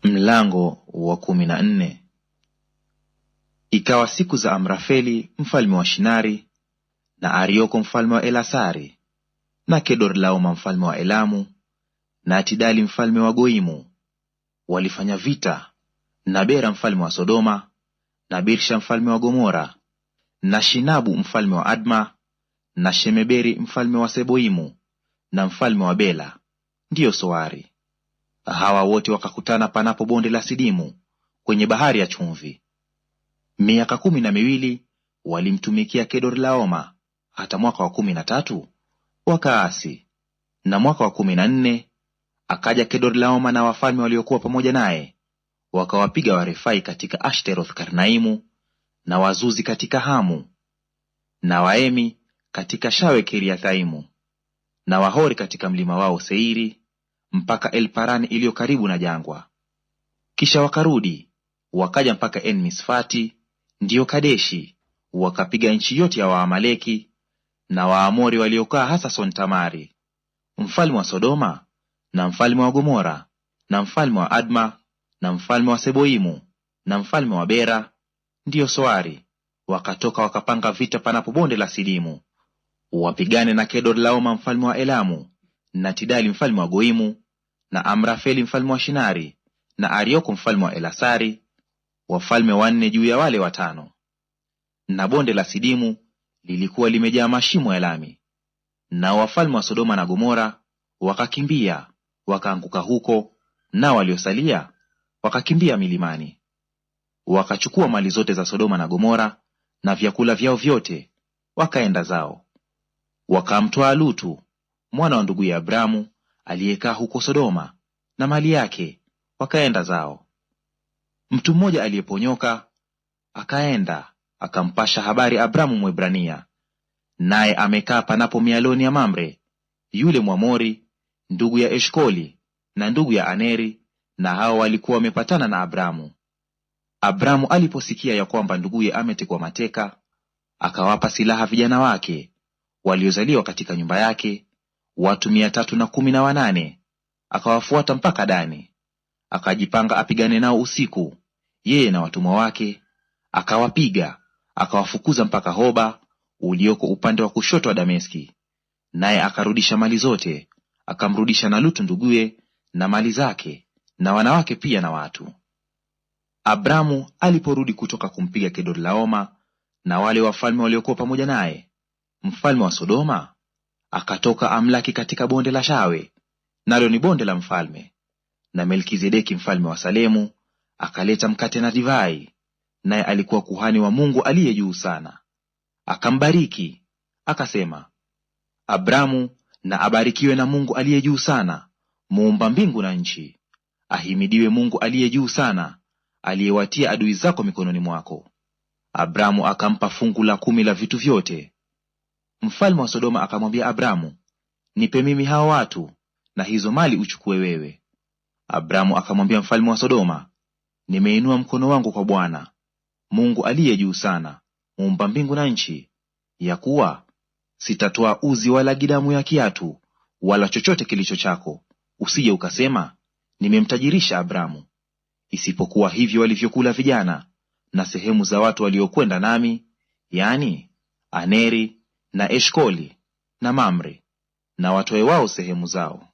Mlango wa 14. Ikawa siku za Amrafeli mfalme wa Shinari, na Arioko mfalme wa Elasari, na Kedorlaoma mfalme wa Elamu, na Tidali mfalme wa Goimu, walifanya vita na Bera mfalme wa Sodoma, na Birsha mfalme wa Gomora, na Shinabu mfalme wa Adma, na Shemeberi mfalme wa Seboimu, na mfalme wa Bela, ndiyo Soari. Hawa wote wakakutana panapo bonde la Sidimu kwenye bahari ya chumvi. 12 walimtumikia Kedorlaoma, hata mwaka wa 13 wakaasi. Na mwaka wa 14 akaja Kedorlaoma na wafalme waliokuwa pamoja naye, wakawapiga Warefai katika Ashteroth Karnaimu, na Wazuzi katika Hamu, na Waemi katika Shawe Kiriathaimu, na Wahori katika mlima wao Seiri, mpaka El-Parani iliyo karibu na jangwa. Kisha wakarudi wakaja mpaka En-Misfati, ndiyo Kadeshi, wakapiga nchi yote ya Waamaleki na Waamori waliokaa Hasason Tamari, mfalme wa Sodoma na mfalme wa Gomora na mfalme wa Adma na mfalme wa Seboimu na mfalme wa Bera, ndiyo Soari, wakatoka wakapanga vita panapo bonde la Sidimu, wapigane na Kedorlaoma mfalme wa Elamu, na Tidali mfalme wa Goimu, na Amrafeli mfalme wa Shinari, na Arioko mfalme wa Elasari, wafalme 4 juu ya wale 5. Na bonde la Sidimu lilikuwa limejaa mashimo ya lami. Nao wafalme wa Sodoma na Gomora wakakimbia wakaanguka huko, nao waliosalia wakakimbia milimani. Wakachukua mali zote za Sodoma na Gomora na vyakula vyao vyote, wakaenda zao. Wakamtwaa Lutu mwana wa ndugu ya Abramu aliyekaa huko Sodoma na mali yake, wakaenda zao. Mtu mmoja aliyeponyoka akaenda akampasha habari Abramu Mwebrania, naye amekaa panapo mialoni ya Mamre yule Mwamori, ndugu ya Eshkoli na ndugu ya Aneri, na hao walikuwa wamepatana na Abramu. Abramu aliposikia ya kwamba nduguye ametekwa mateka, akawapa silaha vijana wake waliozaliwa katika nyumba yake, watu 318, akawafuata mpaka Dani. Akajipanga apigane nao usiku, yeye na watumwa wake, akawapiga, akawafukuza mpaka Hoba ulioko upande wa kushoto wa Dameski. Naye akarudisha mali zote, akamrudisha na Lutu nduguye na mali zake na wanawake pia na watu. Abramu aliporudi kutoka kumpiga Kedorlaoma na wale wafalme waliokuwa pamoja naye, mfalme wa Sodoma akatoka amlaki katika bonde la Shawe, nalo ni bonde la mfalme. Na Melkizedeki mfalme wa Salemu akaleta mkate na divai, naye alikuwa kuhani wa Mungu aliye juu sana. Akambariki akasema, Abramu na abarikiwe na Mungu aliye juu sana, muumba mbingu na nchi. Ahimidiwe Mungu aliye juu sana, aliyewatia adui zako mikononi mwako. Abramu akampa fungu la 10 la vitu vyote. Mfalme wa Sodoma akamwambia Abramu, nipe mimi hao watu, na hizo mali uchukue wewe. Abramu akamwambia mfalme wa Sodoma, nimeinua mkono wangu kwa Bwana Mungu aliye juu sana, muumba mbingu na nchi, ya kuwa sitatoa uzi wala gidamu ya kiatu wala chochote kilicho chako, usije ukasema, nimemtajirisha Abramu. Isipokuwa hivyo walivyokula vijana na sehemu za watu waliokwenda nami, yani Aneri na Eshkoli na Mamre, na watoe wao sehemu zao.